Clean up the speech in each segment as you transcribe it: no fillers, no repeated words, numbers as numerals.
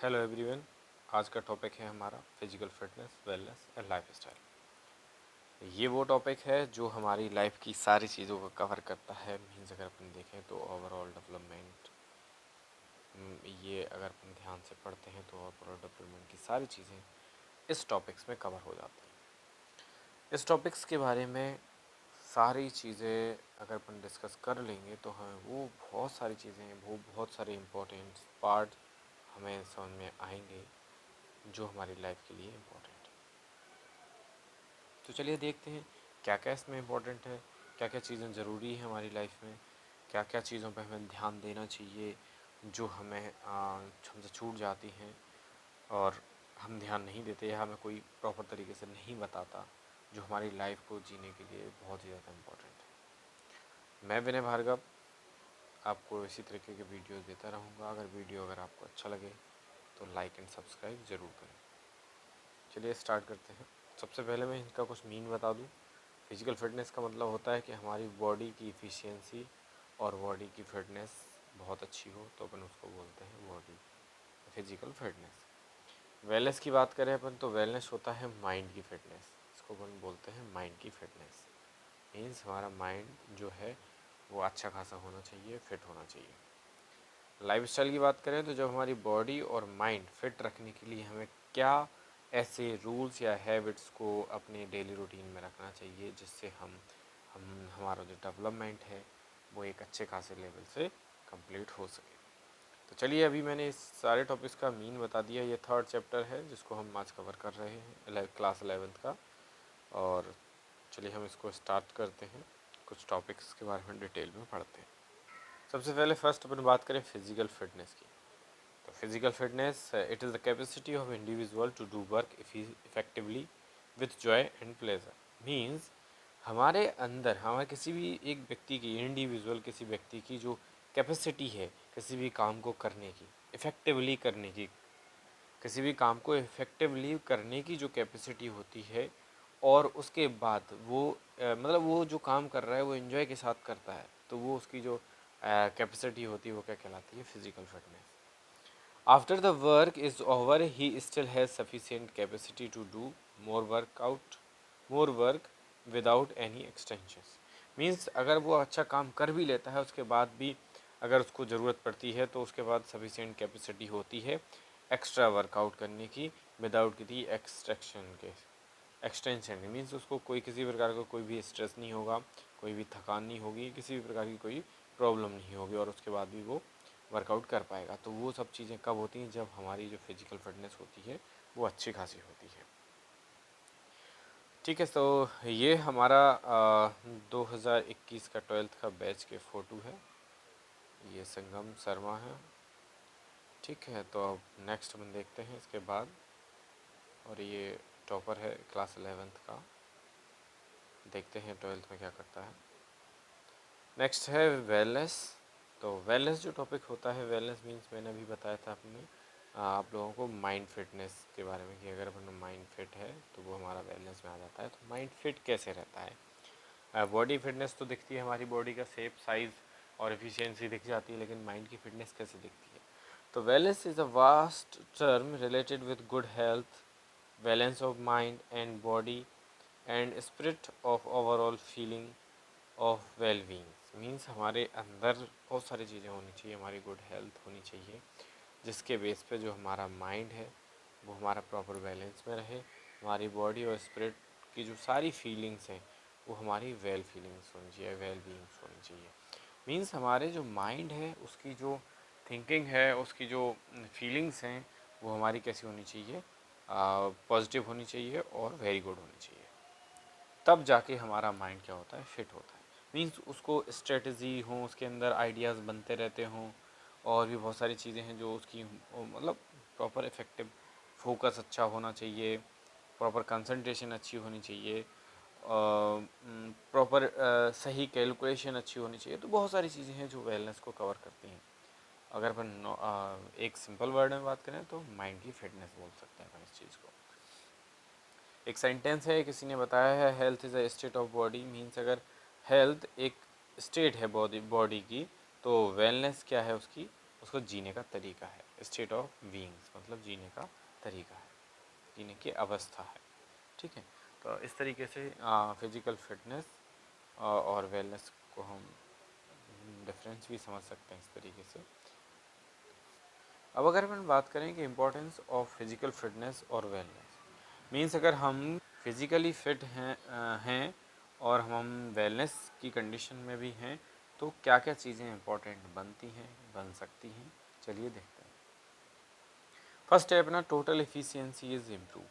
Hello everyone. आज का topic है हमारा physical fitness, wellness and lifestyle. ये वो टॉपिक है जो हमारी लाइफ की सारी चीज़ों को कवर करता है। मीन्स अगर अपन देखें तो ओवरऑल डेवलपमेंट, ये अगर अपन ध्यान से पढ़ते हैं तो ओवरऑल डेवलपमेंट की सारी चीज़ें इस टॉपिक्स में कवर हो जाती हैं। इस टॉपिक्स के बारे में सारी चीज़ें अगर अपन डिस्कस कर लेंगे तो हमें वो बहुत सारी चीज़ें, वो बहुत सारे इम्पोर्टेंट पार्ट हमें समझ में आएंगे जो हमारी लाइफ के लिए इम्पोर्टेंट है। तो चलिए देखते हैं क्या क्या इसमें इम्पोर्टेंट है, क्या क्या चीज़ें ज़रूरी है हमारी लाइफ में, क्या क्या चीज़ों पे हमें ध्यान देना चाहिए जो हमें हमसे छूट जाती हैं और हम ध्यान नहीं देते या हमें कोई प्रॉपर तरीके से नहीं बताता, जो हमारी लाइफ को जीने के लिए बहुत ही ज़्यादा इम्पोर्टेंट है। मैं विनय भार्गव आपको इसी तरीके के वीडियोस देता रहूँगा। अगर आपको अच्छा लगे तो लाइक एंड सब्सक्राइब ज़रूर करें। चलिए स्टार्ट करते हैं। सबसे पहले मैं इनका कुछ मीन बता दूं। फिजिकल फिटनेस का मतलब होता है कि हमारी बॉडी की इफ़िशियंसी और बॉडी की फिटनेस बहुत अच्छी हो, तो अपन उसको बोलते हैं बॉडी फिजिकल फिटनेस। वेलनेस की बात करें अपन तो वेलनेस होता है माइंड की फिटनेस, इसको अपन बोलते हैं माइंड की फिटनेस। मीन्स हमारा माइंड जो है वो अच्छा खासा होना चाहिए, फिट होना चाहिए। लाइफस्टाइल की बात करें तो जब हमारी बॉडी और माइंड फिट रखने के लिए हमें क्या ऐसे रूल्स या हैबिट्स को अपने डेली रूटीन में रखना चाहिए जिससे हम हमारा जो डेवलपमेंट है वो एक अच्छे खासे लेवल से कंप्लीट हो सके। तो चलिए, अभी मैंने इस सारे टॉपिक्स का मीन बता दिया। ये थर्ड चैप्टर है जिसको हम आज कवर कर रहे हैं, क्लास 11th का। और चलिए हम इसको स्टार्ट करते हैं, कुछ टॉपिक्स के बारे में डिटेल में पढ़ते हैं। सबसे पहले फर्स्ट अपन बात करें फिजिकल फिटनेस की। तो physical fitness it is the capacity of individual to do work effectively with joy and pleasure. Means हमारे अंदर, हमारे किसी भी एक व्यक्ति की, इंडिविजुअल किसी व्यक्ति की जो कैपेसिटी है किसी भी काम को करने की, इफ़ेक्टिवली करने की, किसी भी काम को इफ़ेक्टिवली करने की जो कैपेसिटी होती है, और उसके बाद वो मतलब वो जो काम कर रहा है वो इन्जॉय के साथ करता है, तो वो उसकी जो कैपेसिटी होती है वो क्या कहलाती है? Physical fitness. After the work is over, he still has sufficient capacity to do more work without any extensions. Means अगर वो अच्छा काम कर भी लेता है उसके बाद भी अगर उसको ज़रूरत पड़ती है तो उसके बाद सफिशिएंट कैपेसिटी होती है एक्स्ट्रा वर्कआउट करने की, विदाउट किसी एक्सटेंशन। मीन्स उसको कोई किसी प्रकार का कोई भी स्ट्रेस नहीं होगा, कोई भी थकान नहीं होगी, किसी भी प्रकार की कोई प्रॉब्लम नहीं होगी, और उसके बाद भी वो वर्कआउट कर पाएगा। तो वो सब चीज़ें कब होती हैं? जब हमारी जो फिजिकल फिटनेस होती है वो अच्छी खासी होती है। ठीक है, तो ये हमारा 2021 का 12th का बैच के फ़ोटो है। ये संगम शर्मा है। ठीक है, तो अब नेक्स्ट हम देखते हैं इसके बाद। और ये टॉपर है क्लास 11th का। देखते हैं 12th में क्या करता है। नेक्स्ट है वेलनेस। तो वेलनेस जो टॉपिक होता है, वेलनेस मीन्स मैंने अभी बताया था अपने आप लोगों को माइंड फिटनेस के बारे में कि अगर अपन माइंड फिट है तो वो हमारा वेलनेस में आ जाता है। तो माइंड फिट कैसे रहता है? बॉडी फिटनेस तो दिखती है, हमारी बॉडी का शेप, साइज़ और एफिशिएंसी दिख जाती है, लेकिन माइंड की फिटनेस कैसे दिखती है? तो wellness is a vast term related with good health, balance of mind and body and spirit of overall feeling of well being. Means हमारे अंदर बहुत सारी चीज़ें होनी चाहिए, हमारी गुड हेल्थ होनी चाहिए जिसके बेस पे जो हमारा माइंड है वो हमारा प्रॉपर बैलेंस में रहे, हमारी बॉडी और स्पिरिट की जो सारी फीलिंग्स हैं वो हमारी वेल फीलिंग्स होनी चाहिए, वेल बींग्स होनी चाहिए। मीन्स हमारे जो माइंड है उसकी जो थिंकिंग है, उसकी जो फीलिंग्स हैं वो हमारी कैसी होनी चाहिए? पॉजिटिव होनी चाहिए और वेरी गुड होनी चाहिए। तब जाके हमारा माइंड क्या होता है? फिट होता है। मीन्स उसको स्ट्रेटजी हो, उसके अंदर आइडियाज़ बनते रहते हों, और भी बहुत सारी चीज़ें हैं जो उसकी मतलब प्रॉपर इफ़ेक्टिव फोकस अच्छा होना चाहिए, प्रॉपर कंसंट्रेशन अच्छी होनी चाहिए, प्रॉपर सही कैलकुलेशन अच्छी होनी चाहिए। तो बहुत सारी चीज़ें हैं जो वेलनेस को कवर करती हैं। अगर अपन एक सिंपल वर्ड में बात करें तो माइंड की फिटनेस बोल सकते हैं अपन इस चीज़ को। एक सेंटेंस है, किसी ने बताया है, health is a state of body. Means अगर हेल्थ एक स्टेट है बॉडी की, तो वेलनेस क्या है उसकी? उसको जीने का तरीका है। स्टेट ऑफ बीइंग्स मतलब जीने का तरीका है, जीने की अवस्था है। ठीक है, तो इस तरीके से फिजिकल फिटनेस और वेलनेस को हम डिफरेंस भी समझ सकते हैं इस तरीके से। अब अगर अपन बात करें कि इम्पोर्टेंस ऑफ फिजिकल फिटनेस और वेलनेस, मीन्स अगर हम फिज़िकली फिट हैं और हम वेलनेस की कंडीशन में भी हैं तो क्या क्या चीज़ें इंपॉर्टेंट बनती हैं, बन सकती हैं, चलिए देखते हैं। फर्स्ट है अपना total efficiency is improve.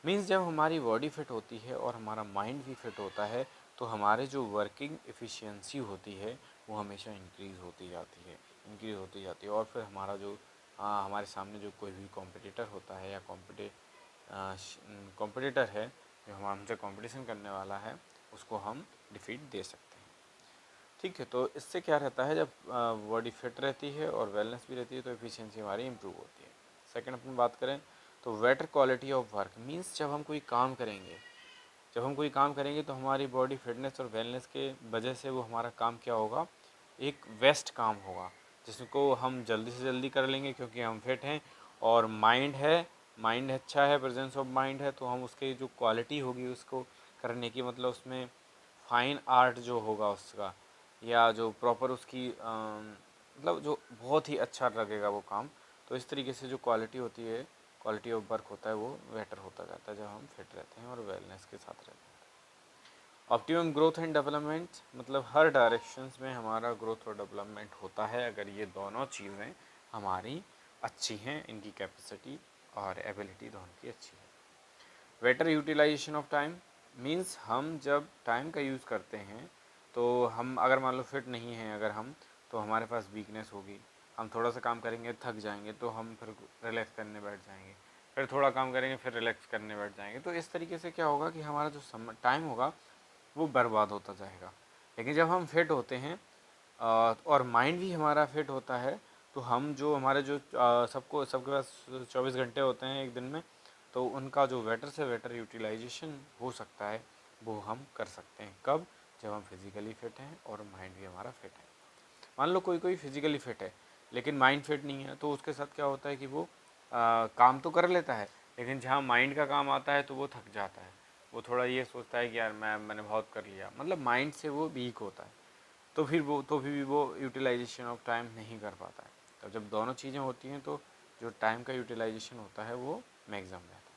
Means जब हमारी बॉडी फिट होती है और हमारा माइंड भी फिट होता है तो हमारे जो वर्किंग एफिशिएंसी होती है वो हमेशा इंक्रीज़ होती जाती है, इंक्रीज़ होती जाती है। और फिर हमारा जो हमारे सामने जो कोई भी कॉम्पिटिटर होता है या कॉम्पिटिटर है जो हमसे कंपटीशन करने वाला है उसको हम डिफीट दे सकते हैं। ठीक है, तो इससे क्या रहता है, जब बॉडी फिट रहती है और वेलनेस भी रहती है तो एफिशिएंसी हमारी इंप्रूव होती है। सेकंड अपन बात करें तो better quality of work, means जब हम कोई काम करेंगे तो हमारी बॉडी फिटनेस और वेलनेस के वजह से वो हमारा काम क्या होगा, एक बेस्ट काम होगा जिसको हम जल्दी से जल्दी कर लेंगे क्योंकि हम फिट हैं। और माइंड अच्छा है, प्रेजेंस ऑफ माइंड है, तो हम उसकी जो क्वालिटी होगी उसको करने की, मतलब उसमें फाइन आर्ट जो होगा उसका, या जो प्रॉपर उसकी मतलब जो बहुत ही अच्छा लगेगा वो काम। तो इस तरीके से जो क्वालिटी होती है, क्वालिटी ऑफ वर्क होता है वो बेटर होता जाता है जब हम फिट रहते हैं और वेलनेस के साथ रहते हैं। ऑप्टिमम ग्रोथ एंड डेवलपमेंट, मतलब हर डायरेक्शंस में हमारा ग्रोथ और डेवलपमेंट होता है अगर ये दोनों चीज़ें हमारी अच्छी हैं, इनकी कैपेसिटी और एबिलिटी दोनों की अच्छी है। Better utilization of time, means हम जब टाइम का यूज़ करते हैं तो हम अगर मान लो फिट नहीं हैं अगर हम, तो हमारे पास वीकनेस होगी, हम थोड़ा सा काम करेंगे थक जाएंगे तो हम फिर रिलैक्स करने बैठ जाएंगे, फिर थोड़ा काम करेंगे फिर रिलैक्स करने बैठ जाएंगे। तो इस तरीके से क्या होगा कि हमारा जो टाइम होगा वो बर्बाद होता जाएगा। लेकिन जब हम फिट होते हैं और माइंड भी हमारा फिट होता है तो हम जो हमारे जो सबके पास 24 घंटे होते हैं एक दिन में, तो उनका जो बेटर से बेटर यूटिलाइजेशन हो सकता है वो हम कर सकते हैं। कब? जब हम फिज़िकली फिट हैं और माइंड भी हमारा फिट है। मान लो कोई फिज़िकली फिट है लेकिन माइंड फिट नहीं है, तो उसके साथ क्या होता है कि वो काम तो कर लेता है लेकिन जहाँ माइंड का काम आता है तो वो थक जाता है। वो थोड़ा ये सोचता है कि यार मैंने बहुत कर लिया, मतलब माइंड से वो वीक होता है, तो फिर भी वो यूटिलाइजेशन ऑफ टाइम नहीं कर पाता है। तो जब दोनों चीज़ें होती हैं तो जो टाइम का यूटिलाइजेशन होता है वो मैक्सिमम रहता है।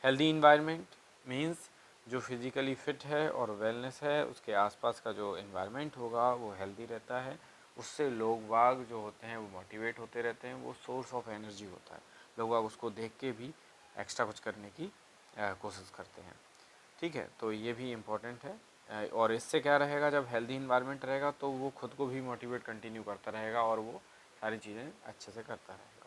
हेल्दी इन्वायरमेंट, मीन्स जो फिज़िकली फ़िट है और वेलनेस है उसके आसपास का जो इन्वायरमेंट होगा वो हेल्दी रहता है, उससे लोग बाग जो होते हैं वो मोटिवेट होते रहते हैं, वो सोर्स ऑफ एनर्जी होता है, लोग बाग उसको देख के भी एक्स्ट्रा कुछ करने की कोशिश करते हैं। ठीक है, तो ये भी इम्पोर्टेंट है। और इससे क्या रहेगा, जब हेल्दी इन्वायरमेंट रहेगा तो वो खुद को भी मोटिवेट कंटिन्यू करता रहेगा और वो सारी चीज़ें अच्छे से करता रहेगा।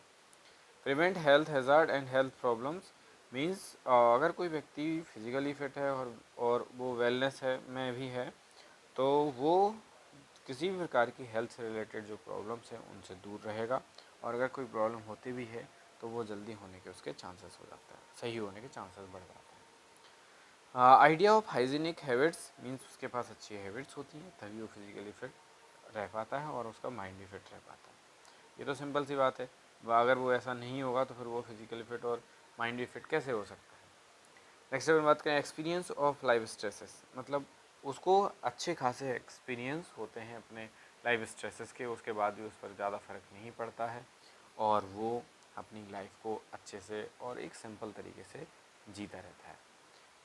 Prevent health hazard and health problems, means अगर कोई व्यक्ति फिज़िकली फिट है और वो वेलनेस है में भी है तो वो किसी भी प्रकार की हेल्थ से रिलेटेड जो प्रॉब्लम्स हैं उनसे दूर रहेगा, और अगर कोई प्रॉब्लम होती भी है तो वो जल्दी होने के उसके चांसेस हो जाता है, सही होने के चांसेस बढ़ जाते हैं। Idea of hygienic habits, means उसके पास अच्छी हैबिट्स होती हैं तभी वो फिज़िकली फिट रह पाता है और उसका माइंड भी फिट रह पाता है। ये तो सिंपल सी बात है, अगर वो ऐसा नहीं होगा तो फिर वो फिज़िकली फिट और माइंड भी फिट कैसे हो सकता है। नेक्स्ट अपन बात करें एक्सपीरियंस ऑफ लाइफ स्ट्रेसेस, मतलब उसको अच्छे खासे एक्सपीरियंस होते हैं अपने लाइफ स्ट्रेसेस के, उसके बाद भी उस पर ज़्यादा फ़र्क नहीं पड़ता है और वो अपनी लाइफ को अच्छे से और एक सिंपल तरीके से जीता रहता है।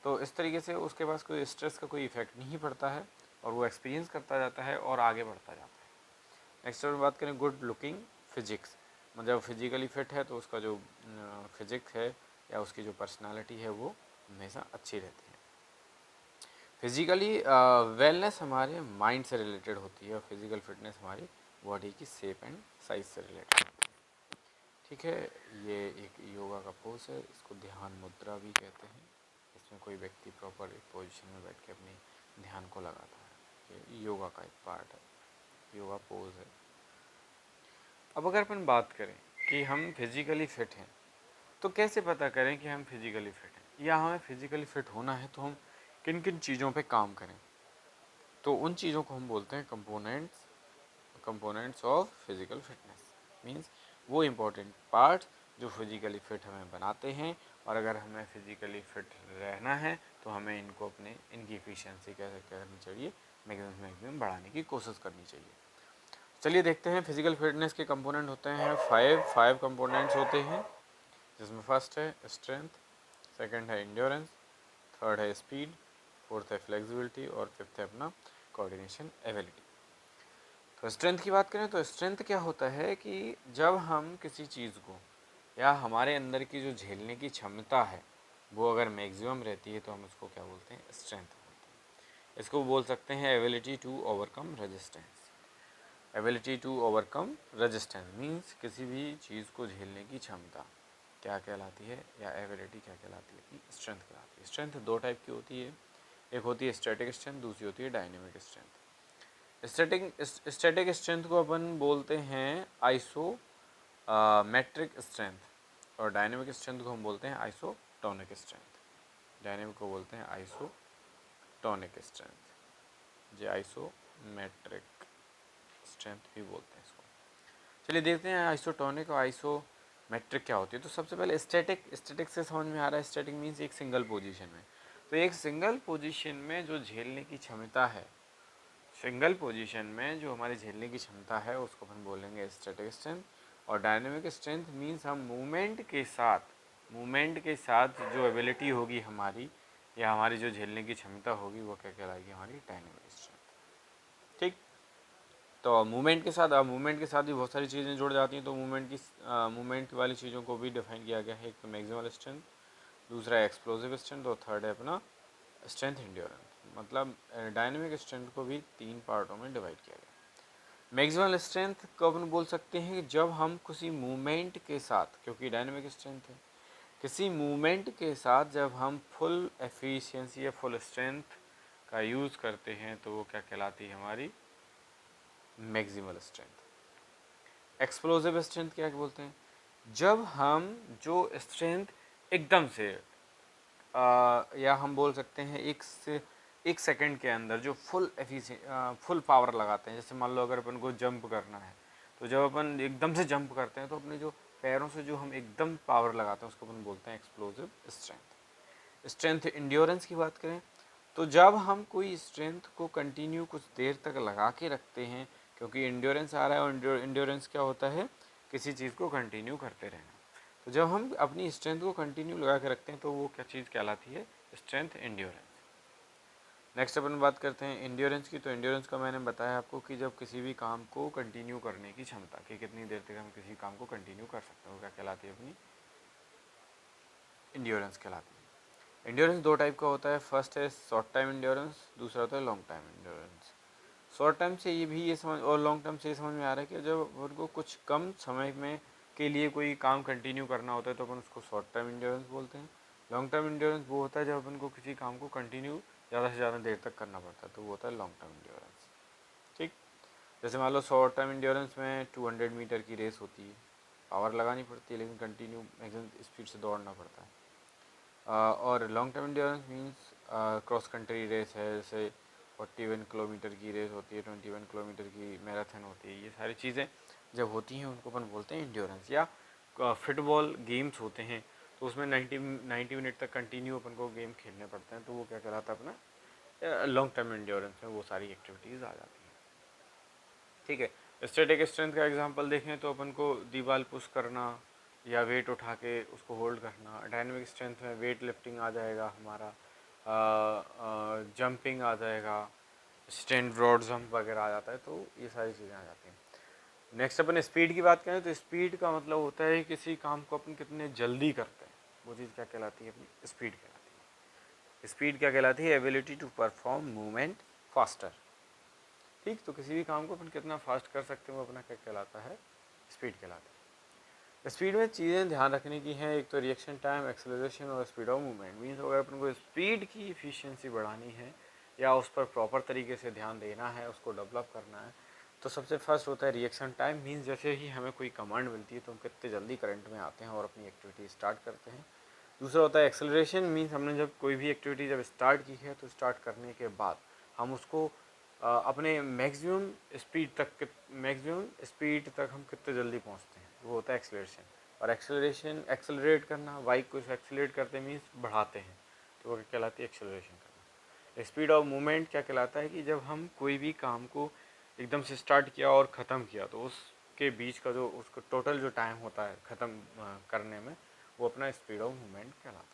तो इस तरीके से उसके पास कोई स्ट्रेस का कोई इफ़ेक्ट नहीं पड़ता है और वो एक्सपीरियंस करता जाता है और आगे बढ़ता जाता है। नेक्स्ट अपन बात करें गुड लुकिंग फिजिक्स, मतलब फिजिकली फिट है तो उसका जो फिजिक्स है या उसकी जो पर्सनालिटी है वो हमेशा अच्छी रहती है। फिजिकली वेलनेस हमारे माइंड से रिलेटेड होती है और फिजिकल फिटनेस हमारी बॉडी की शेप एंड साइज से रिलेटेड होती है। ठीक है, ये एक योगा का पोज है, इसको ध्यान मुद्रा भी कहते हैं। इसमें कोई व्यक्ति प्रॉपर एक पोजीशन में बैठ के अपने ध्यान को लगाता है, ये योगा का एक पार्ट है, योगा पोज है। अब अगर अपन बात करें कि हम फिज़िकली फ़िट हैं तो कैसे पता करें कि हम फिज़िकली फ़िट हैं या हमें फ़िज़िकली फ़िट होना है तो हम किन किन चीज़ों पे काम करें। तो उन चीज़ों को हम बोलते हैं components of physical fitness. Means वो इम्पोर्टेंट पार्ट जो फिज़िकली फ़िट हमें बनाते हैं, और अगर हमें फिज़िकली फ़िट रहना है तो हमें इनको इनकी एफिशिएंसी कैसे करनी चाहिए, मैक्सिमम बढ़ाने की कोशिश करनी चाहिए। चलिए देखते हैं फिज़िकल फिटनेस के कंपोनेंट होते हैं फाइव कंपोनेंट्स होते हैं, जिसमें फर्स्ट है स्ट्रेंथ, सेकंड है इंड्योरेंस, थर्ड है स्पीड, फोर्थ है फ्लेक्सिबिलिटी और फिफ्थ है अपना कोऑर्डिनेशन एबिलिटी। तो स्ट्रेंथ की बात करें तो स्ट्रेंथ क्या होता है कि जब हम किसी चीज़ को या हमारे अंदर की जो झेलने की क्षमता है वो अगर मैक्सिमम रहती है तो हम उसको क्या बोलते हैं, स्ट्रेंथ बोलते हैं। इसको बोल सकते हैं ability to overcome resistance. Ability to overcome resistance means किसी भी चीज़ को झेलने की क्षमता क्या कहलाती है, या एबिलिटी क्या कहलाती है, कि स्ट्रेंथ कहलाती है। स्ट्रेंथ दो टाइप की होती है, एक होती है स्टैटिक स्ट्रेंथ, दूसरी होती है डायनेमिक स्ट्रेंथ। स्टैटिक स्ट्रेंथ को अपन बोलते हैं आइसो मेट्रिक स्ट्रेंथ, और डायनेमिक स्ट्रेंथ को हम बोलते हैं आइसोटोनिक स्ट्रेंथ। डायनेमिक को बोलते हैं आइसोटोनिक स्ट्रेंथ, जो आइसोमेट्रिक स्ट्रेंथ भी बोलते हैं इसको। चलिए देखते हैं आइसोटोनिक और आइसोमेट्रिक क्या होती है। तो सबसे पहले स्टैटिक से समझ में आ रहा है, स्टैटिक मीन्स एक सिंगल पोजीशन में। तो एक सिंगल पोजीशन में जो झेलने की क्षमता है, सिंगल पोजीशन में जो हमारी झेलने की क्षमता है उसको अपन बोलेंगे स्टैटिक स्ट्रेंथ। और डायनेमिक स्ट्रेंथ मीन्स हम मूवमेंट के साथ जो एबिलिटी होगी हमारी, या हमारी जो झेलने की क्षमता होगी, वो क्या कहलाएगी, हमारी डायनेमिक स्ट्रेंथ। ठीक, तो मूवमेंट के साथ भी बहुत सारी चीज़ें जुड़ जाती हैं। तो मूवमेंट वाली चीज़ों को भी डिफाइन किया गया है। एक तो मैक्सिमल स्ट्रेंथ, दूसरा एक्सप्लोसिव स्ट्रेंथ, और थर्ड है अपना स्ट्रेंथ इंड्योरेंस। मतलब डायनेमिक स्ट्रेंथ को भी 3 पार्टों में डिवाइड किया गया। मैक्सिमल स्ट्रेंथ को अपन बोल सकते हैं कि जब हम किसी मूवमेंट के साथ, क्योंकि डायनेमिक स्ट्रेंथ है, किसी मूवमेंट के साथ जब हम फुल एफिशिएंसी या फुल स्ट्रेंथ का यूज़ करते हैं तो वो क्या कहलाती है, हमारी मैक्सिमल स्ट्रेंथ। एक्सप्लोसिव स्ट्रेंथ क्या बोलते हैं, जब हम जो स्ट्रेंथ एकदम से या हम बोल सकते हैं एक सेकंड के अंदर जो फुल पावर लगाते हैं। जैसे मान लो अगर अपन को जंप करना है, तो जब अपन एकदम से जंप करते हैं तो अपने जो पैरों से जो हम एकदम पावर लगाते हैं उसको अपन बोलते हैं एक्सप्लोसिव स्ट्रेंथ। स्ट्रेंथ इंड्योरेंस की बात करें तो जब हम कोई स्ट्रेंथ को कंटिन्यू कुछ देर तक लगा के रखते हैं, क्योंकि इंड्योरेंस आ रहा है, और इंड्योरेंस क्या होता है, किसी चीज़ को कंटिन्यू करते रहना। तो जब हम अपनी स्ट्रेंथ को कंटिन्यू लगा के रखते हैं तो वो क्या चीज़ कहलाती है, स्ट्रेंथ इंड्योरेंस। नेक्स्ट अपन बात करते हैं इंड्योरेंस की। तो इंड्योरेंस का मैंने बताया आपको कि जब किसी भी काम को कंटिन्यू करने की क्षमता, कि कितनी देर तक हम किसी काम को कंटिन्यू कर सकते हैं, वो क्या कहलाती है, अपनी इंड्योरेंस कहलाती है। इंड्योरेंस दो टाइप का होता है, फर्स्ट है शॉर्ट टाइम इंड्योरेंस, दूसरा होता है long time endurance. Short time से ये समझ, और लॉन्ग टर्म से ये समझ में आ रहा है कि जब उनको कुछ कम समय में के लिए कोई काम कंटिन्यू करना होता है तो अपन उसको शॉर्ट टर्म इंड्योरेंस बोलते हैं। लॉन्ग टर्म इंड्योरेंस वो होता है जब अपन को किसी काम को कंटिन्यू ज़्यादा से ज़्यादा देर तक करना पड़ता है, तो वो होता है लॉन्ग टर्म इंड्योरेंस। ठीक, जैसे मान लो शॉर्ट टर्म इंड्योरेंस में 200 मीटर की रेस होती है, पावर लगानी पड़ती है लेकिन कंटिन्यू मैक्सिमम स्पीड से दौड़ना पड़ता है। और long term endurance means cross country race है, जैसे 41 किलोमीटर की रेस होती है, 21 किलोमीटर की मैराथन होती है। ये सारी चीज़ें जब होती हैं उनको अपन बोलते हैं इंड्योरेंस। या फुटबॉल गेम्स होते हैं तो उसमें 90 मिनट तक कंटिन्यू अपन को गेम खेलने पड़ते हैं, तो वो क्या कहलाता है, अपना लॉन्ग टर्म इंड्योरेंस में वो सारी एक्टिविटीज़ आ जाती हैं। ठीक है, स्टैटिक स्ट्रेंथ का एग्जांपल देखें तो अपन को दीवार पुश करना या वेट उठा के उसको होल्ड करना। डायनेमिक स्ट्रेंथ में वेट लिफ्टिंग आ जाएगा हमारा, जंपिंग आ जाएगा, स्टैंड ब्रॉड जंप वगैरह आ जाता है, तो ये सारी चीज़ें आ जाती हैं। नेक्स्ट अपन स्पीड की बात करें तो स्पीड का मतलब होता है किसी काम को अपन कितने जल्दी करते हैं, वो चीज़ क्या कहलाती है, अपनी स्पीड कहलाती है। स्पीड क्या कहलाती है, ability to perform movement faster. ठीक, तो किसी भी काम को अपन कितना फास्ट कर सकते हैं वो अपना क्या कहलाता है, स्पीड कहलाता है। स्पीड में चीज़ें ध्यान रखने की हैं, एक तो रिएक्शन टाइम, एक्सेलरेशन और स्पीड ऑफ मूवमेंट। मीन्स अगर अपन को स्पीड की इफिशियंसी बढ़ानी है या उस पर प्रॉपर तरीके से ध्यान देना है, उसको डेवलप करना है, तो सबसे फर्स्ट होता है रिएक्शन टाइम। मीन्स जैसे ही हमें कोई कमांड मिलती है तो हम कितने जल्दी करंट में आते हैं और अपनी एक्टिविटी स्टार्ट करते हैं। दूसरा होता है एक्सेलरेशन। मीन्स हमने जब कोई भी एक्टिविटी जब स्टार्ट की है तो स्टार्ट करने के बाद हम उसको अपने मैक्सिमम स्पीड तक हम कितने जल्दी पहुंचते हैं। वो होता है एक्सेलरेशन। और एक्सेलरेट करना, बाइक को एक्सेलरेट करते मीन्स बढ़ाते हैं, तो वो क्या कहलाती है, एक्सेलरेशन करना। स्पीड ऑफ मूवमेंट क्या कहलाता है कि जब हम कोई भी काम को एकदम से स्टार्ट किया और ख़त्म किया तो उसके बीच का जो उसका टोटल जो टाइम होता है ख़त्म करने में, वो अपना स्पीड ऑफ मूवमेंट कहलाता है।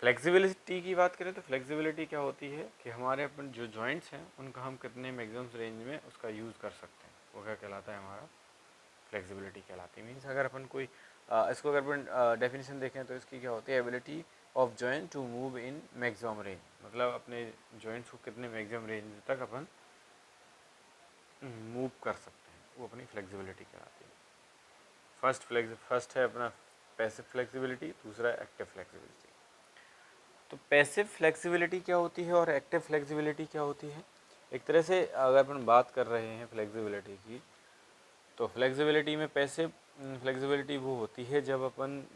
फ्लेक्सिबिलिटी की बात करें तो फ्लेक्सिबिलिटी क्या होती है कि हमारे अपन जो जॉइंट्स हैं उनका हम कितने मैक्सिमम रेंज में उसका यूज़ कर सकते हैं, वो क्या कहलाता है, हमारा फ्लेक्सिबिलिटी कहलाती है। मीन्स अगर अपन कोई इसको अगर अपन डेफिनेशन देखें तो इसकी क्या होती है, ability of joint to move in maximum range, मतलब अपने जॉइंट्स को कितने मैक्सिमम रेंज तक अपन मूव कर सकते हैं, वो अपनी फ्लेक्सिबिलिटी कहलाती है। फर्स्ट है अपना पैसिव फ्लेक्सिबिलिटी, दूसरा है एक्टिव फ्लेक्सिबिलिटी। तो पैसिव फ्लेक्सिबिलिटी क्या होती है और एक्टिव फ्लेक्सिबिलिटी क्या होती है? एक तरह से अगर अपन बात कर रहे हैं फ्लेक्सिबिलिटी की, तो फ्लेक्सिबिलिटी में पैसिव फ्लेक्सिबिलिटी वो होती है जब अपन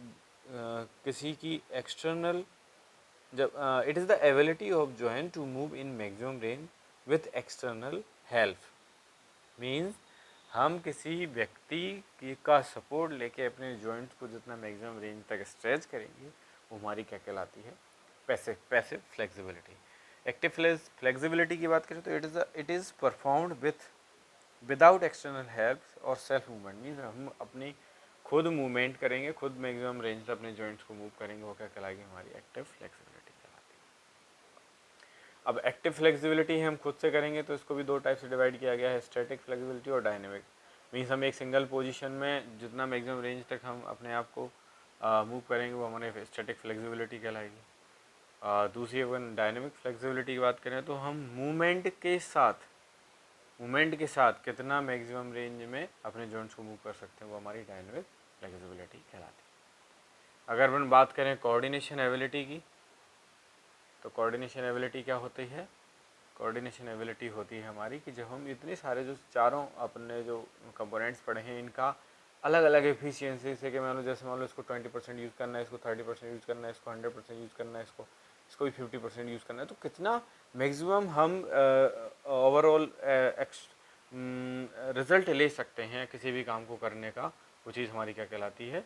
किसी की एक्सटर्नल, जब it is the ability of joint to move in maximum range with external help. Means हम किसी व्यक्ति की का सपोर्ट लेके अपने जॉइंट्स को जितना मैक्सिमम रेंज तक स्ट्रेच करेंगे, वो हमारी क्या कहलाती है, पैसिव फ्लेक्सिबिलिटी। एक्टिव फ्लेक्सिबिलिटी की बात करें तो it is performed without external help और सेल्फ मूवमेंट। मीन्स हम अपनी खुद मूवमेंट करेंगे, खुद मैक्सिमम रेंज से अपने जॉइंट्स को मूव करेंगे, वो क्या कहलाएगी, हमारी एक्टिव फ्लेक्सिबिलिटी कहलाती है। अब एक्टिव फ्लेक्सिबिलिटी हम खुद से करेंगे तो इसको भी दो टाइप से डिवाइड किया गया है, स्टैटिक फ्लेक्सिबिलिटी और डायनेमिक। मीन्स हम एक सिंगल पोजीशन में जितना मैक्सिमम रेंज तक हम अपने आप को मूव करेंगे, वो हमारे स्टैटिक फ्लेक्सिबिलिटी कहलाएगी। दूसरी अगर डायनेमिक फ्लेक्सिबिलिटी की बात करें तो हम मूवमेंट के साथ कितना मैक्सिमम रेंज में अपने जॉइंट्स को मूव कर सकते हैं, वो हमारी डायनेमिक फ्लेक्सिबिलिटी कहलाती है। अगर अपन बात करें कोऑर्डिनेशन एबिलिटी की, तो कोऑर्डिनेशन एबिलिटी क्या होती है, कोऑर्डिनेशन एबिलिटी होती है हमारी कि जब हम इतने सारे जो चारों अपने जो कंपोनेंट्स पढ़े हैं इनका अलग अलग एफिशिएंसी से, कि मान लो जैसे मान लो इसको 20% यूज़ करना है, इसको 30% यूज़ करना है, इसको 100% यूज़ करना है, इसको इसको भी 50% यूज़ करना है, तो कितना मैक्सिमम हम ओवरऑल रिजल्ट ले सकते हैं किसी भी काम को करने का, वो चीज़ हमारी क्या कहलाती है,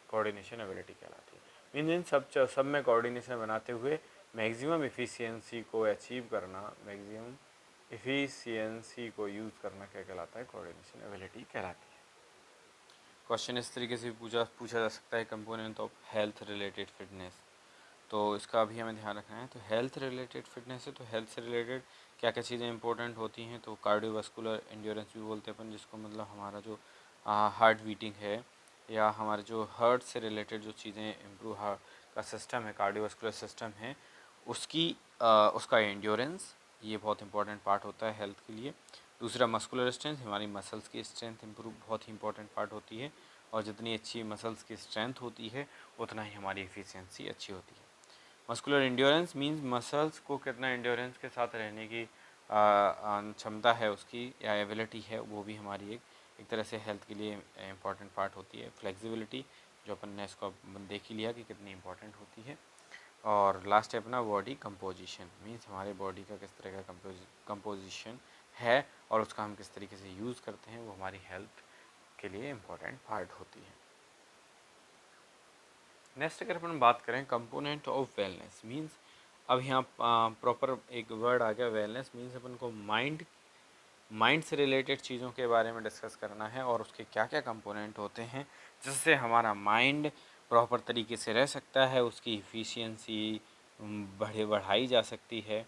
कोऑर्डिनेशन एबिलिटी कहलाती है। इन सब में कोऑर्डिनेशन बनाते हुए मैक्सिमम एफिशिएंसी को अचीव करना, मैक्सिमम एफिशिएंसी को यूज़ करना क्या कहलाता है, कोऑर्डिनेशन एबिलिटी कहलाती है। क्वेश्चन इस तरीके से पूछा जा सकता है, component of health related fitness, तो इसका भी हमें ध्यान रखना है। तो हेल्थ रिलेटेड फिटनेस है, तो हेल्थ से रिलेटेड क्या क्या चीज़ें इंपॉर्टेंट होती हैं, तो कार्डियोवास्कुलर एंड्योरेंस भी बोलते हैं अपन जिसको, मतलब हमारा जो हार्ट बीटिंग है या हमारे जो हार्ट से रिलेटेड जो चीज़ें इम्प्रूव हार्ट का सिस्टम है, कार्डियोवास्कुलर सिस्टम है, उसका एंड्योरेंस, ये बहुत इंपॉर्टेंट पार्ट होता है हेल्थ के लिए। दूसरा मस्कुलर स्ट्रेंथ, हमारी मसल्स की स्ट्रेंथ इम्प्रूव बहुत ही इंपॉर्टेंट पार्ट होती है, और जितनी अच्छी मसल्स की स्ट्रेंथ होती है उतना ही हमारी एफिशिएंसी अच्छी होती है। मस्कुलर एंड्योरेंस मींस मसल्स को कितना एंड्योरेंस के साथ रहने की क्षमता है उसकी या एबिलिटी है, वो भी हमारी एक तरह से हेल्थ के लिए इम्पॉर्टेंट पार्ट होती है। फ्लेक्सिबिलिटी जो अपन ने इसको देख ही लिया कि कितनी इंपॉर्टेंट होती है। और लास्ट है अपना बॉडी कंपोजिशन, मींस हमारे बॉडी का किस तरह का कंपोजिशन है और उसका हम किस तरीके से यूज़ करते हैं, वो हमारी हेल्थ के लिए इम्पॉर्टेंट पार्ट होती है। नेक्स्ट अगर अपन बात करें कंपोनेंट ऑफ वेलनेस, मींस अब यहाँ प्रॉपर एक वर्ड आ गया वेलनेस, मींस अपन को माइंड से रिलेटेड चीज़ों के बारे में डिस्कस करना है और उसके क्या क्या कंपोनेंट होते हैं जिससे हमारा माइंड प्रॉपर तरीके से रह सकता है, उसकी इफ़िशियंसी बढ़ाई जा सकती है।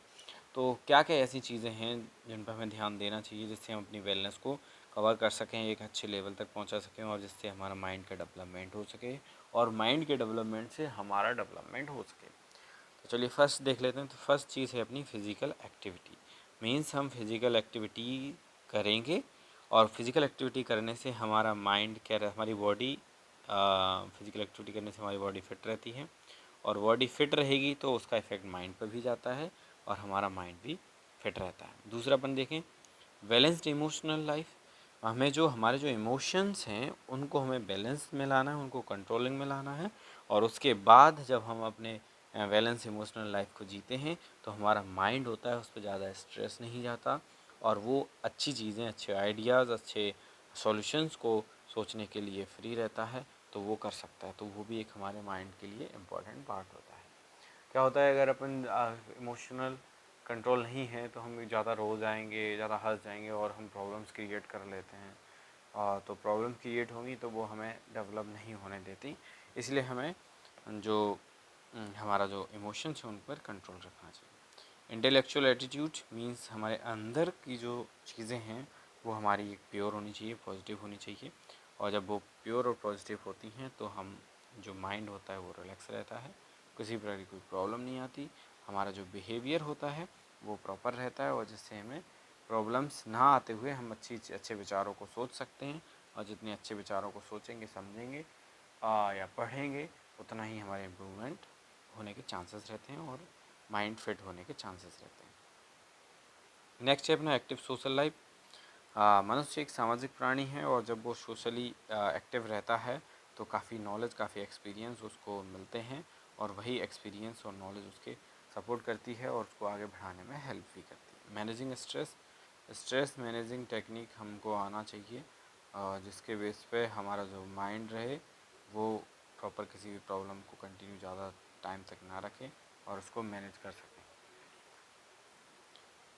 तो क्या क्या ऐसी चीज़ें हैं जिन पर हमें ध्यान देना चाहिए जिससे हम अपनी वेलनेस को कवर कर सकें, एक अच्छे लेवल तक पहुंचा सकें, और जिससे हमारा माइंड का डेवलपमेंट हो सके और माइंड के डेवलपमेंट से हमारा डेवलपमेंट हो सके। तो चलिए फर्स्ट देख लेते हैं। तो फर्स्ट चीज़ है अपनी फ़िज़िकल एक्टिविटी, मीन्स हम फिज़िकल एक्टिविटी करेंगे और फिज़िकल एक्टिविटी करने से हमारा माइंड क्या रहे, हमारी बॉडी फिज़िकल एक्टिविटी करने से हमारी बॉडी फिट रहती है, और बॉडी फिट रहेगी तो उसका इफ़ेक्ट माइंड पर भी जाता है और हमारा माइंड भी फिट रहता है। दूसरा अपन देखें बैलेंस्ड इमोशनल लाइफ, हमें जो हमारे जो इमोशंस हैं उनको हमें बैलेंस में लाना है, उनको कंट्रोलिंग में लाना है, और उसके बाद जब हम अपने बैलेंस इमोशनल लाइफ को जीते हैं तो हमारा माइंड होता है उस पर ज़्यादा स्ट्रेस नहीं जाता और वो अच्छी चीज़ें, अच्छे आइडियाज़, अच्छे सोचने के लिए फ्री रहता है तो वो कर सकता है, तो वो भी एक हमारे माइंड के लिए इम्पॉर्टेंट पार्ट होता है। क्या होता है, अगर अपन इमोशनल कंट्रोल नहीं है तो हम ज़्यादा रो जाएंगे, ज़्यादा हंस जाएंगे और हम प्रॉब्लम्स क्रिएट कर लेते हैं, तो प्रॉब्लम क्रिएट होंगी तो वो हमें डेवलप नहीं होने देती। इसलिए हमें जो हमारा जो इमोशंस हैं उन पर कंट्रोल रखना चाहिए। इंटेलेक्चुअल एटीट्यूड मीन्स हमारे अंदर की जो चीज़ें हैं वो हमारी प्योर होनी चाहिए, पॉजिटिव होनी चाहिए, और जब वो प्योर और पॉजिटिव होती हैं तो हम जो माइंड होता है वो रिलैक्स रहता है, किसी प्रकार की कोई प्रॉब्लम नहीं आती, हमारा जो बिहेवियर होता है वो प्रॉपर रहता है, और जिससे हमें प्रॉब्लम्स ना आते हुए हम अच्छे विचारों को सोच सकते हैं, और जितने अच्छे विचारों को सोचेंगे, समझेंगे या पढ़ेंगे, उतना ही हमारे इम्प्रूवमेंट होने के चांसेस रहते हैं और माइंड फिट होने के चांसेस रहते हैं। नेक्स्ट है अपना एक्टिव सोशल लाइफ। मनुष्य एक सामाजिक प्राणी है, और जब वो सोशली एक्टिव रहता है तो काफ़ी नॉलेज, काफ़ी एक्सपीरियंस उसको मिलते हैं, और वही एक्सपीरियंस और नॉलेज उसके सपोर्ट करती है और उसको आगे बढ़ाने में हेल्प भी करती है। Managing stress, stress managing technique हमको आना चाहिए, जिसके बेस पे हमारा जो माइंड रहे वो प्रॉपर किसी भी प्रॉब्लम को कंटिन्यू ज़्यादा टाइम तक ना रखें और उसको मैनेज कर सकें।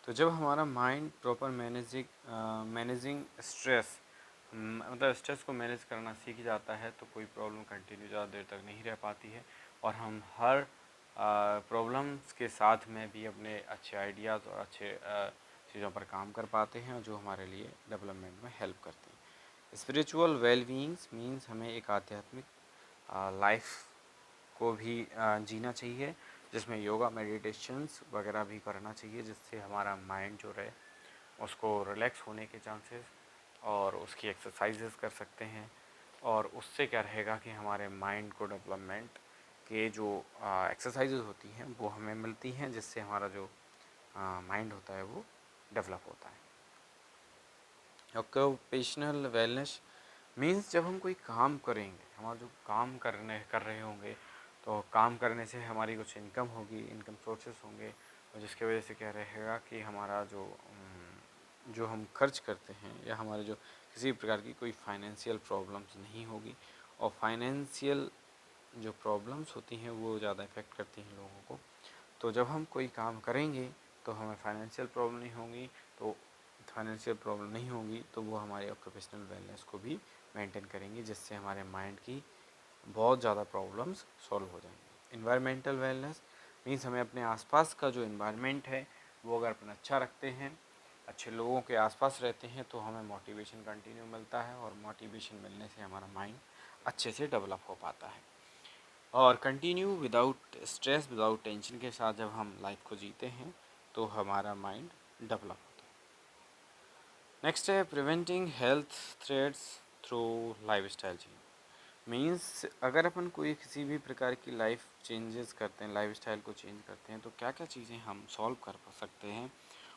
तो जब हमारा माइंड प्रॉपर मैनेजिंग स्ट्रेस, मतलब स्ट्रेस को मैनेज करना सीख जाता है तो कोई प्रॉब्लम कंटिन्यू ज़्यादा देर तक नहीं रह पाती है, और हम हर प्रॉब्लम्स के साथ में भी अपने अच्छे आइडियाज़ और अच्छे चीज़ों पर काम कर पाते हैं जो हमारे लिए डेवलपमेंट में हेल्प करते हैं। स्पिरिचुअल वेलबींग्स मीन्स हमें एक आध्यात्मिक लाइफ को भी जीना चाहिए, जिसमें योगा, मेडिटेशंस वगैरह भी करना चाहिए, जिससे हमारा माइंड जो रहे उसको रिलैक्स होने के चांसेस, और उसकी एक्सरसाइजेस कर सकते हैं, और उससे क्या रहेगा कि हमारे माइंड को डेवलपमेंट के जो एक्सरसाइजेज होती हैं वो हमें मिलती हैं, जिससे हमारा जो माइंड होता है वो डेवलप होता है। ऑक्यूपेशनल वेलनेस मीन्स जब हम कोई काम करेंगे, हमारा जो काम कर रहे होंगे, तो काम करने से हमारी कुछ इनकम होगी, इनकम सोर्सेस होंगे, और जिसके वजह से क्या रहेगा कि हमारा जो हम खर्च करते हैं या हमारे जो किसी प्रकार की कोई फाइनेंशियल प्रॉब्लम्स नहीं होगी, और फाइनेंशियल जो प्रॉब्लम्स होती हैं वो ज़्यादा इफ़ेक्ट करती हैं लोगों को। तो जब हम कोई काम करेंगे तो हमें फाइनेंशियल प्रॉब्लम नहीं होगी, तो फाइनेंशियल प्रॉब्लम नहीं होगी तो वो हमारे ऑक्यूपेशनल वेलनेस को भी मेंटेन करेंगी, जिससे हमारे माइंड की बहुत ज़्यादा प्रॉब्लम्स सॉल्व हो जाएंगी। इन्वायरमेंटल वेलनेस मीन्स हमें अपने आसपास का जो इन्वायरमेंट है वो अगर अपन अच्छा रखते हैं, अच्छे लोगों के आसपास रहते हैं, तो हमें मोटिवेशन कंटिन्यू मिलता है, और मोटिवेशन मिलने से हमारा माइंड अच्छे से डेवलप हो पाता है। और continue without stress, without tension के साथ जब हम लाइफ को जीते हैं तो हमारा माइंड डेवलप होता है। नेक्स्ट है preventing health threats through life style change. Means अगर अपन कोई किसी भी प्रकार की लाइफ चेंजेस करते हैं, लाइफ स्टाइल को चेंज करते हैं, तो क्या क्या चीज़ें हम सॉल्व कर सकते हैं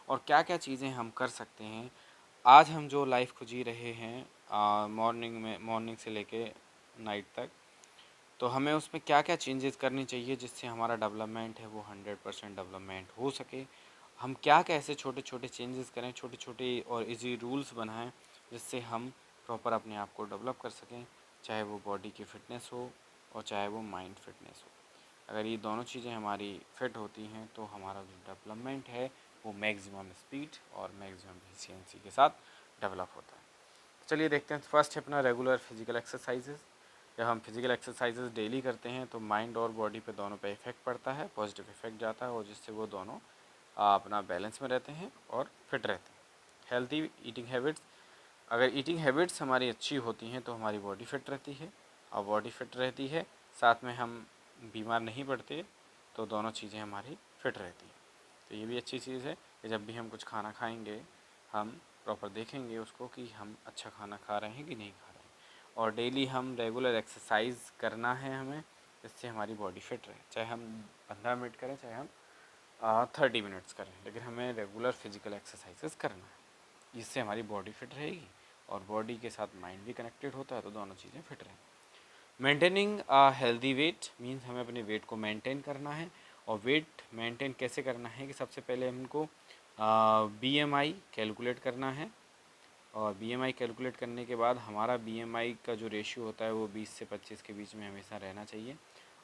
और क्या क्या चीज़ें हम कर सकते हैं। आज हम जो लाइफ को जी रहे हैं मॉर्निंग से लेके नाइट तक, तो हमें उसमें क्या क्या चेंजेस करनी चाहिए जिससे हमारा डेवलपमेंट है वो 100% डेवलपमेंट हो सके। हम क्या कैसे छोटे छोटे चेंजेस करें, छोटे छोटे और इजी रूल्स बनाएं, जिससे हम प्रॉपर अपने आप को डेवलप कर सकें, चाहे वो बॉडी की फ़िटनेस हो और चाहे वो माइंड फिटनेस हो। अगर ये दोनों चीज़ें हमारी फिट होती हैं तो हमारा जो डेवलपमेंट है वो मैक्सिमम स्पीड और मैक्सिमम एफिशिएंसी के साथ डेवलप होता है। चलिए देखते हैं, फर्स्ट है अपना रेगुलर फिजिकल एक्सरसाइजेज। जब हम फिजिकल एक्सरसाइजेज डेली करते हैं तो माइंड और बॉडी पे दोनों पे इफेक्ट पड़ता है, पॉजिटिव इफेक्ट जाता है, और जिससे वो दोनों अपना बैलेंस में रहते हैं और फिट रहते हैं। हेल्थी ईटिंग हैबिट्स, अगर ईटिंग हैबिट्स हमारी अच्छी होती हैं तो हमारी बॉडी फिट रहती है, और बॉडी फिट रहती है साथ में हम बीमार नहीं पड़ते, तो दोनों चीज़ें हमारी फिट रहती हैं। तो ये भी अच्छी चीज़ है कि जब भी हम कुछ खाना खाएंगे हम प्रॉपर देखेंगे उसको कि हम अच्छा खाना खा रहे हैं कि नहीं खा रहे हैं, और डेली हम रेगुलर एक्सरसाइज करना है हमें, जिससे हमारी बॉडी फिट रहे, चाहे हम 15 मिनट करें चाहे हम 30 मिनट्स करें, लेकिन हमें रेगुलर फिजिकल एक्सरसाइजेस करना है, जिससे हमारी बॉडी फिट रहेगी और बॉडी के साथ माइंड भी कनेक्टेड होता है, तो दोनों चीज़ें फिट रहेंगी। मेंटेनिंग हेल्दी वेट मीन्स हमें अपने वेट को मेंटेन करना है, और वेट मेंटेन कैसे करना है कि सबसे पहले हमको BMI कैलकुलेट करना है, और बीएमआई कैलकुलेट करने के बाद हमारा बीएमआई का जो रेशियो होता है वो 20 से 25 के बीच में हमेशा रहना चाहिए।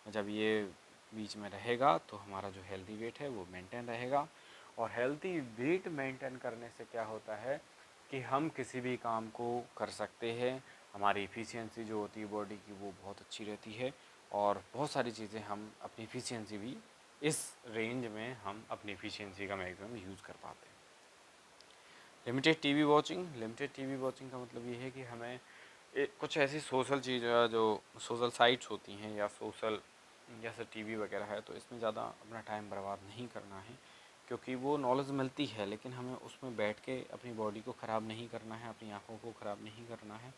और जब ये बीच में रहेगा तो हमारा जो हेल्दी वेट है वो मेंटेन रहेगा। और हेल्दी वेट मेंटेन करने से क्या होता है कि हम किसी भी काम को कर सकते हैं, हमारी इफ़िशियंसी जो होती है बॉडी की वो बहुत अच्छी रहती है, और बहुत सारी चीज़ें हम अपनी इफ़िशियंसी भी इस रेंज में हम अपनी इफ़िशियंसी का मैक्सिमम यूज़ कर पाते हैं। लिमिटेड टीवी वॉचिंग का मतलब ये है कि हमें कुछ ऐसी सोशल चीज़ जो सोशल साइट्स होती हैं या सोशल जैसे टीवी वगैरह है, तो इसमें ज़्यादा अपना टाइम बर्बाद नहीं करना है, क्योंकि वो नॉलेज मिलती है लेकिन हमें उसमें बैठ के अपनी बॉडी को ख़राब नहीं करना है, अपनी आँखों को ख़राब नहीं करना है।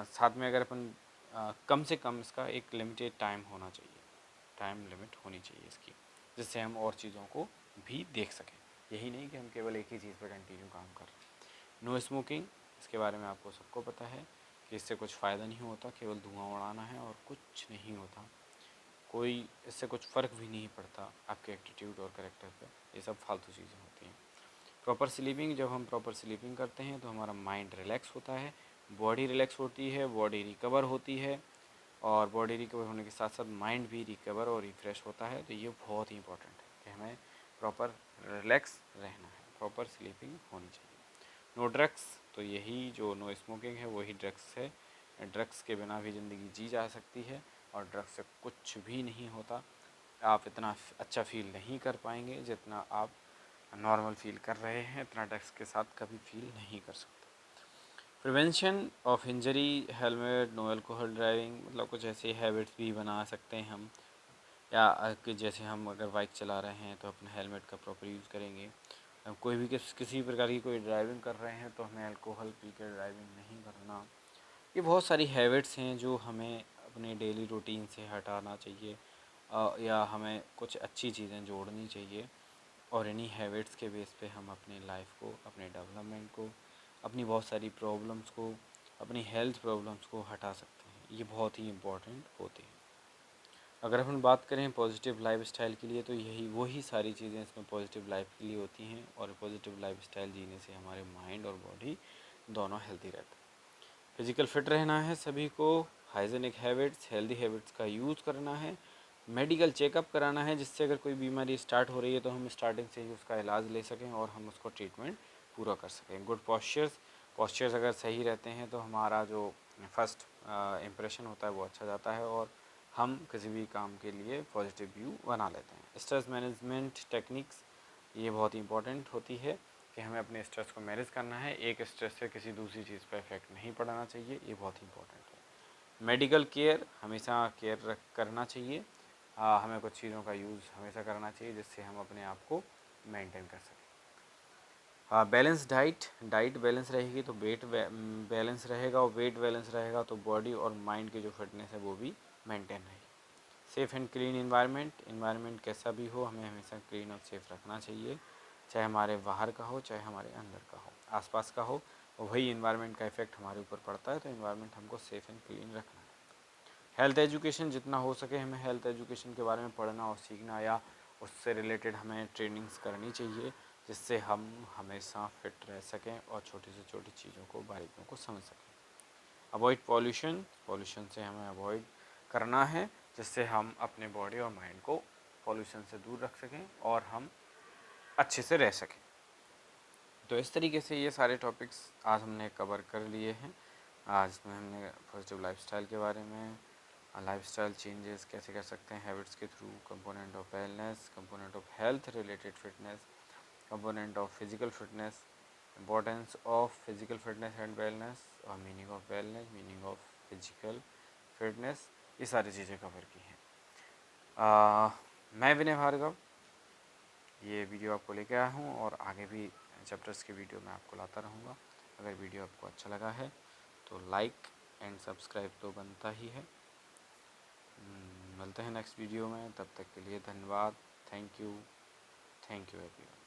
साथ में अगर अपन कम से कम इसका एक लिमिटेड टाइम होना चाहिए, टाइम लिमिट होनी चाहिए इसकी, जिससे हम और चीज़ों को भी देख सकें। यही नहीं कि हम केवल एक ही चीज़ पर कंटिन्यू काम कर रहे हैं। नो स्मोकिंग, इसके बारे में आपको सबको पता है कि इससे कुछ फ़ायदा नहीं होता, केवल धुआं उड़ाना है और कुछ नहीं होता। कोई इससे कुछ फ़र्क भी नहीं पड़ता आपके एटीट्यूड और करेक्टर पे, ये सब फालतू चीज़ें होती हैं। प्रॉपर स्लीपिंग, जब हम प्रॉपर स्लीपिंग करते हैं तो हमारा माइंड रिलैक्स होता है, बॉडी रिलैक्स होती है, बॉडी रिकवर होती है, और बॉडी रिकवर होने के साथ साथ माइंड भी रिकवर और रिफ़्रेश होता है। तो ये बहुत ही इंपॉर्टेंट है कि हमें प्रॉपर रिलैक्स रहना है, प्रॉपर स्लीपिंग होनी चाहिए। नो ड्रग्स, तो यही जो नो स्मोकिंग है वही ड्रग्स है। ड्रग्स के बिना भी ज़िंदगी जी जा सकती है, और ड्रग्स से कुछ भी नहीं होता। आप इतना अच्छा फील नहीं कर पाएंगे जितना आप नॉर्मल फील कर रहे हैं, इतना ड्रग्स के साथ कभी फील नहीं कर सकते। Prevention of injury, helmet, no alcohol driving, मतलब कुछ ऐसे हैबिट्स भी बना सकते हैं हम, या कि जैसे हम अगर बाइक चला रहे हैं तो अपने हेलमेट का प्रॉपर यूज़ करेंगे। हम कोई भी किसी प्रकार की कोई ड्राइविंग कर रहे हैं तो हमें अल्कोहल पी कर ड्राइविंग नहीं करना। ये बहुत सारी हैबिट्स हैं जो हमें अपने डेली रूटीन से हटाना चाहिए, या हमें कुछ अच्छी चीज़ें जोड़नी चाहिए, और इन्हीं हैबिट्स के बेस पे हम अपनी लाइफ को, अपने डेवलपमेंट को, अपनी बहुत सारी प्रॉब्लम्स को, अपनी हेल्थ प्रॉब्लम्स को हटा सकते हैं। ये बहुत ही इम्पोर्टेंट होते हैं। अगर अपन बात करें पॉजिटिव लाइफस्टाइल के लिए, तो यही वही सारी चीज़ें इसमें पॉजिटिव लाइफ के लिए होती हैं, और पॉजिटिव लाइफस्टाइल जीने से हमारे माइंड और बॉडी दोनों हेल्दी रहते हैं। फिज़िकल फिट रहना है सभी को, हाइजीनिक हैबिट्स, हेल्दी हैबिट्स का यूज़ करना है, मेडिकल चेकअप कराना है, जिससे अगर कोई बीमारी स्टार्ट हो रही है तो हम स्टार्टिंग से ही उसका इलाज ले सकें और हम उसको ट्रीटमेंट पूरा कर सकें। गुड पॉस्चर्स अगर सही रहते हैं तो हमारा जो फर्स्ट इम्प्रेशन होता है वो अच्छा जाता है, और हम किसी भी काम के लिए पॉजिटिव व्यू बना लेते हैं। स्ट्रेस मैनेजमेंट टेक्निक्स, ये बहुत इंपॉर्टेंट होती है कि हमें अपने स्ट्रेस को मैनेज करना है, एक स्ट्रेस से किसी दूसरी चीज़ पर इफेक्ट नहीं पड़ना चाहिए, ये बहुत इंपॉर्टेंट है। मेडिकल केयर, हमेशा केयर करना चाहिए। हमें कुछ चीज़ों का यूज़ हमेशा करना चाहिए जिससे हम अपने आप को मेंटेन कर सकें। बैलेंस डाइट बैलेंस रहेगी तो वेट बैलेंस रहेगा, और वेट बैलेंस रहेगा तो बॉडी और माइंड की जो फिटनेस है वो भी मेंटेन रहेगी। सेफ़ एंड क्लीन इन्वायरमेंट कैसा भी हो, हमें हमेशा क्लीन और सेफ़ रखना चाहिए, चाहे हमारे बाहर का हो चाहे हमारे अंदर का हो, आसपास का हो, वही इन्वायरमेंट का इफ़ेक्ट हमारे ऊपर पड़ता है, तो इन्वायरमेंट हमको सेफ़ एंड क्लीन रखना है। हेल्थ एजुकेशन, जितना हो सके हमें हेल्थ एजुकेशन के बारे में पढ़ना और सीखना, या उससे रिलेटेड हमें ट्रेनिंग्स करनी चाहिए, जिससे हम हमेशा फिट रह सकें और छोटी से छोटी चीज़ों को, बारीकियों को समझ सकें। अवॉइड पॉल्यूशन से हमें अवॉइड करना है, जिससे हम अपने बॉडी और माइंड को पॉल्यूशन से दूर रख सकें और हम अच्छे से रह सकें। तो इस तरीके से ये सारे टॉपिक्स आज हमने कवर कर लिए हैं। आज में हमने पॉजिटिव लाइफस्टाइल के बारे में, लाइफस्टाइल चेंजेस कैसे कर सकते हैं हैबिट्स के through, component of wellness, component of health related fitness, component of physical fitness, importance of physical fitness and wellness, और meaning of wellness, meaning of physical fitness, ये सारी चीज़ें कवर की हैं। मैं विनय भार्गव ये वीडियो आपको लेके आया हूँ, और आगे भी चैप्टर्स की वीडियो मैं आपको लाता रहूँगा। अगर वीडियो आपको अच्छा लगा है तो लाइक एंड सब्सक्राइब तो बनता ही है। मिलते हैं नेक्स्ट वीडियो में, तब तक के लिए धन्यवाद। Thank you everyone.